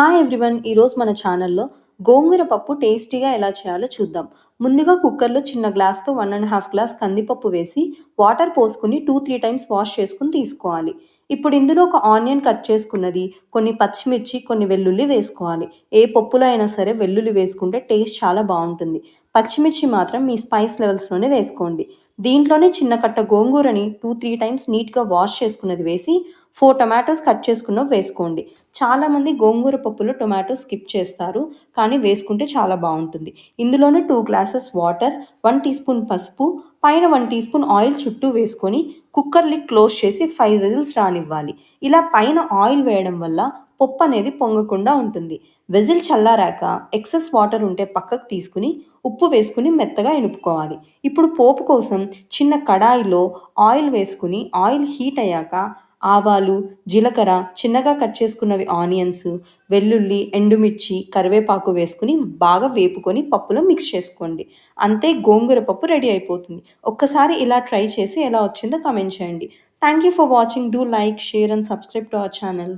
Hi everyone! ఈరోజు మన ఛానల్‌లో గోంగూర పప్పు టేస్టీగా ఎలా చేయాలో చూద్దాం. ముందుగా కుక్కర్‌లో చిన్న గ్లాస్‌తో 1½ గ్లాస్ కందిపప్పు వేసి వాటర్ పోసుకొని 2, 3 టైమ్స్ వాష్ చేసుకొని తీసుకోవాలి. ఇప్పుడు ఇందులో ఒక ఆనియన్ కట్ చేసుకున్నది, కొన్ని పచ్చిమిర్చి, కొన్ని వెల్లుల్లి వేసుకోవాలి. ఏ పప్పులో అయినా సరే వెల్లుల్లి వేసుకుంటే టేస్ట్ చాలా బావుంటుంది. పచ్చిమిర్చి మాత్రం మీ స్పైస్ లెవెల్స్‌లోనే వేసుకోండి. దీంట్లోనే చిన్న కట్ట గోంగూరని 2, 3 టైమ్స్ నీట్‌గా వాష్ చేసుకున్నది వేసి 4 టొమాటోస్ కట్ చేసుకున్నవి వేసుకోండి. చాలామంది గోంగూర పప్పులో టొమాటో స్కిప్ చేస్తారు. కానీ వేసుకుంటే చాలా బావుంటుంది. ఇందులోనే 2 గ్లాసెస్ వాటర్, 1 టీ స్పూన్ పసుపు, పైన 1 టీ స్పూన్ ఆయిల్ చుట్టూ వేసుకొని కుక్కర్ లిడ్ క్లోజ్ చేసి 5 విజిల్స్ రానివ్వాలి. ఇలా పైన ఆయిల్ వేయడం వల్ల పప్పు అనేది పొంగకుండా ఉంటుంది. విజిల్ చల్లారాక ఎక్సెస్ వాటర్ ఉంటే పక్కకు తీసుకొని ఉప్పు వేసుకొని మెత్తగా ఎనుపుకోవాలి. ఇప్పుడు పోపు కోసం చిన్న కడాయిలో ఆయిల్ వేసుకొని ఆయిల్ హీట్ అయ్యాక ఆవాలు, జీలకర్ర, చిన్నగా కట్ చేసుకున్నవి ఆనియన్స్, వెల్లుల్లి, ఎండుమిర్చి, కరివేపాకు వేసుకొని బాగా వేపుకొని పప్పులో మిక్స్ చేసుకోండి. అంతే గోంగూర పప్పు రెడీ అయిపోతుంది. ఒక్కసారి ఇలా ట్రై చేసి ఎలా వచ్చిందో కామెంట్ చేయండి. Thank you for watching. Do like, share and subscribe to our channel.